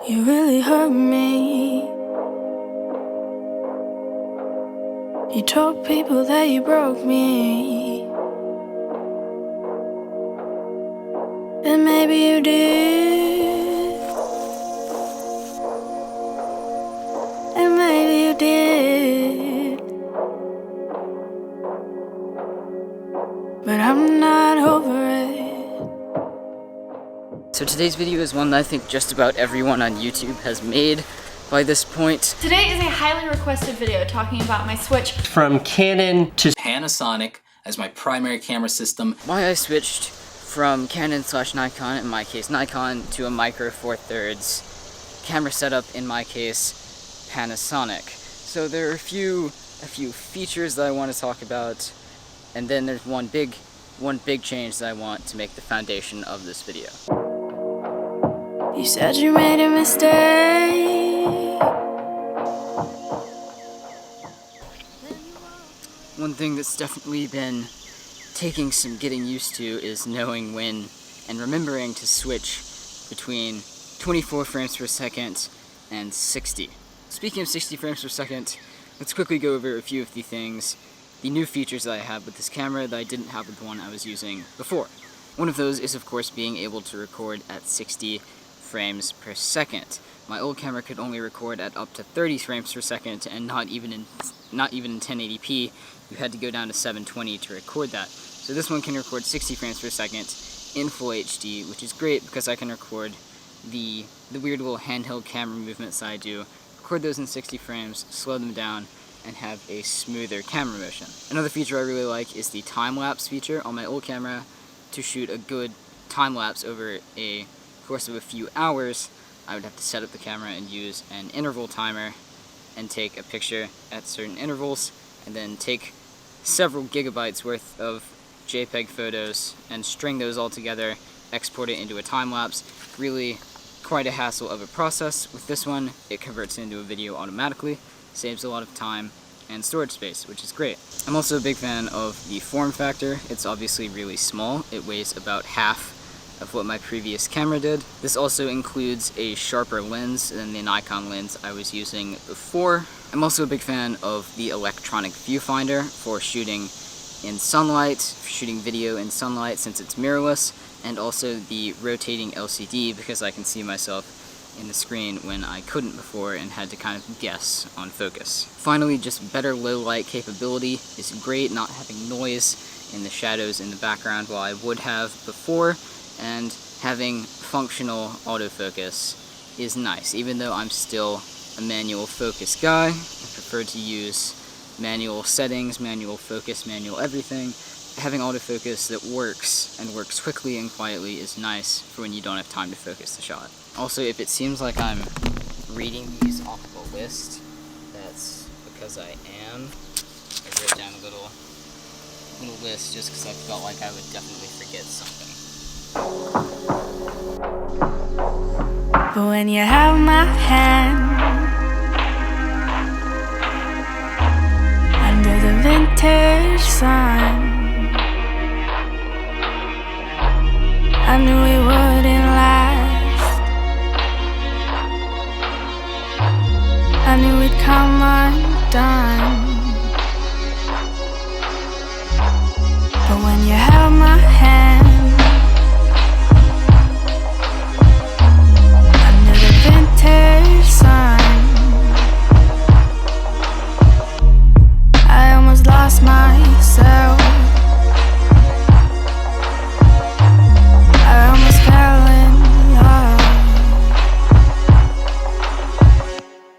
You really hurt me. You told people that you broke me, and maybe you did, and maybe you did, but I'm not over it. So today's video is one that I think just about everyone on YouTube has made by this point. Today is a highly requested video talking about my switch from Canon to Panasonic as my primary camera system. Why I switched from Canon/Nikon, in my case Nikon, to a Micro Four Thirds camera setup, in my case Panasonic. So there are a few features that I want to talk about, and then there's one big change that I want to make the foundation of this video. You said you made a mistake. One thing that's definitely been taking some getting used to is knowing when and remembering to switch between 24 frames per second and 60. Speaking of 60 frames per second, let's quickly go over a few of the things, the new features that I have with this camera that I didn't have with the one I was using before. One of those is, of course, being able to record at 60 frames per second. My old camera could only record at up to 30 frames per second, and not even in 1080p. You had to go down to 720 to record that. So this one can record 60 frames per second in full HD, which is great because I can record the weird little handheld camera movements that I do, record those in 60 frames, slow them down, and have a smoother camera motion. Another feature I really like is the time-lapse feature. On my old camera, to shoot a good time-lapse over a course of a few hours, I would have to set up the camera and use an interval timer and take a picture at certain intervals, and then take several gigabytes worth of JPEG photos and string those all together, export it into a time-lapse. Really quite a hassle of a process. With this one, it converts into a video automatically, saves a lot of time and storage space, which is great. I'm also a big fan of the form factor. It's obviously really small. It weighs about half of what my previous camera did. This also includes a sharper lens than the Nikon lens I was using before. I'm also a big fan of the electronic viewfinder for shooting in sunlight, shooting video in sunlight since it's mirrorless, and also the rotating LCD because I can see myself in the screen when I couldn't before and had to kind of guess on focus. Finally, just better low light capability is great, not having noise in the shadows in the background while I would have before, and having functional autofocus is nice. Even though I'm still a manual focus guy, I prefer to use manual settings, manual focus, manual everything. Having autofocus that works, and works quickly and quietly, is nice for when you don't have time to focus the shot. Also, if it seems like I'm reading these off of a list, that's because I am. I wrote down a little list just because I felt like I would definitely forget something. But when you have my hand under the vintage sun, I knew it wouldn't last. I knew it'd come undone. But when you have my hand under the vintage sun, I almost lost myself.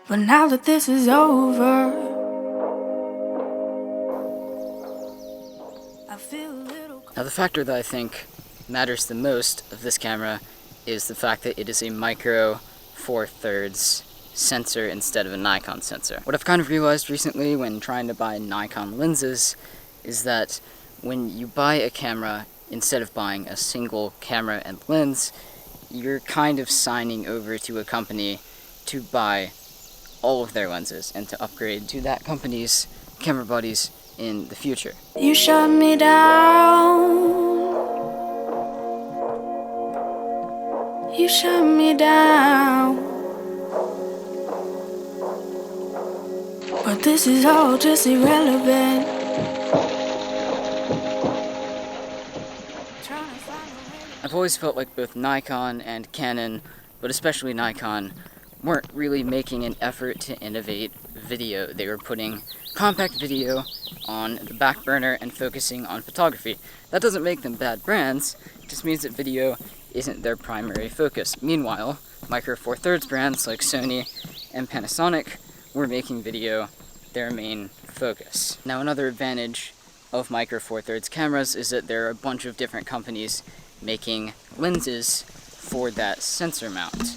But now that this is over, I feel a little... Now the factor that I think matters the most of this camera is the fact that it is a Micro Four Thirds sensor instead of a Nikon sensor. What I've kind of realized recently when trying to buy Nikon lenses is that when you buy a camera, instead of buying a single camera and lens, you're kind of signing over to a company to buy all of their lenses and to upgrade to that company's camera bodies in the future. You shut me down. You shut me down. But this is all just irrelevant. I've always felt like both Nikon and Canon, but especially Nikon, weren't really making an effort to innovate video. They were putting compact video on the back burner and focusing on photography. That doesn't make them bad brands, it just means that video isn't their primary focus. Meanwhile, Micro Four Thirds brands like Sony and Panasonic were making video their main focus. Now, another advantage of Micro Four Thirds cameras is that there are a bunch of different companies making lenses for that sensor mount.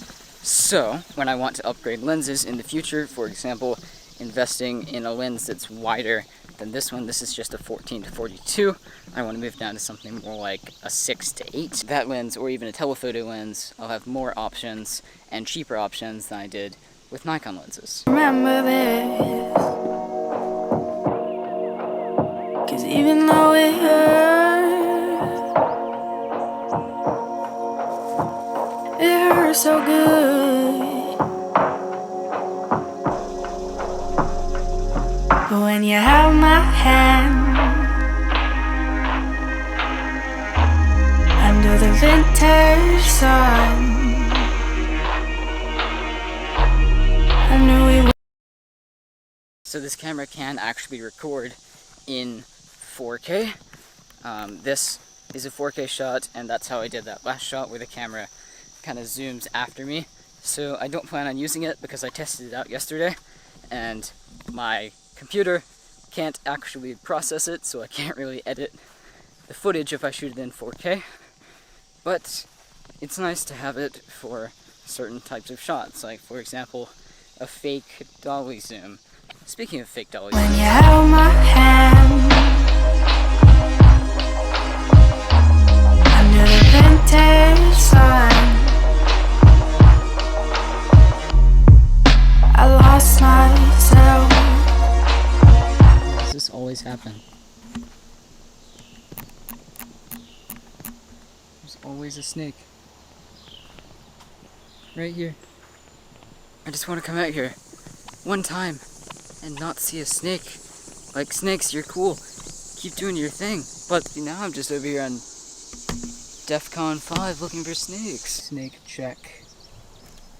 So, when I want to upgrade lenses in the future, for example, investing in a lens that's wider than this one, this is just a 14-42, I want to move down to something more like a 6-8. That lens, or even a telephoto lens, I'll have more options and cheaper options than I did with Nikon lenses. Remember this, 'cause even though it hurts so good, but when you have my hand under the vintage sun, I knew we would. So this camera can actually record in 4K. This is a 4K shot, and that's how I did that last shot where the camera kind of zooms after me. So I don't plan on using it because I tested it out yesterday, and my computer can't actually process it, so I can't really edit the footage if I shoot it in 4K. But it's nice to have it for certain types of shots, like for example, a fake dolly zoom. Speaking of fake dolly When zooms, you held my hand under the vintage sun, I lost myself. does this always happen? There's always a snake. Right here. I just want to come out here one time and not see a snake. Like, snakes, you're cool. Keep doing your thing. But now I'm just over here on DEFCON 5 looking for snakes. Snake check.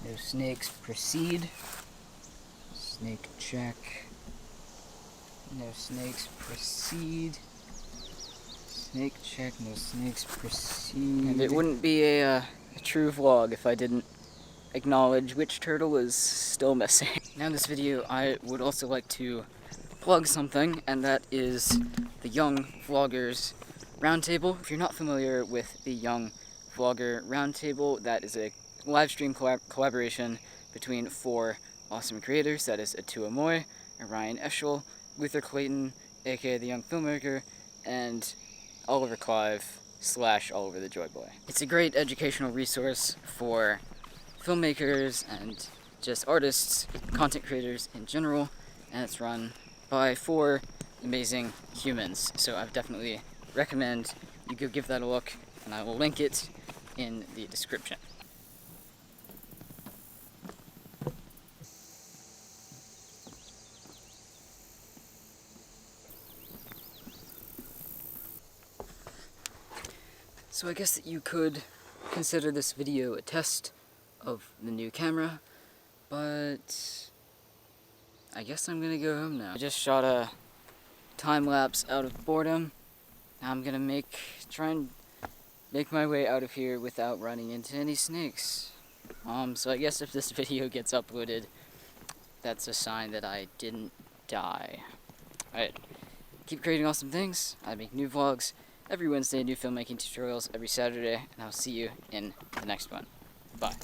No snakes, proceed. Snake check. No snakes, proceed. Snake check, no snakes, proceed. And it wouldn't be a true vlog if I didn't acknowledge which turtle is still missing. Now in this video, I would also like to plug something, and that is the Young Vloggers Roundtable. If you're not familiar with the Young Vlogger Roundtable, that is a live stream collaboration between 4 awesome creators. That is Atua Moy, Ryan Eschel, Luther Clayton, aka the Young Filmmaker, and Oliver Clive / Oliver the Joy Boy. It's a great educational resource for filmmakers and just artists, content creators in general, and it's run by 4 amazing humans. So I definitely recommend you go give that a look, and I will link it in the description. So I guess that you could consider this video a test of the new camera, but I guess I'm gonna go home now. I just shot a time-lapse out of boredom. Now I'm gonna try and make my way out of here without running into any snakes. So I guess if this video gets uploaded, that's a sign that I didn't die. Alright, keep creating awesome things. I make new vlogs every Wednesday, new filmmaking tutorials every Saturday, and I'll see you in the next one. Bye.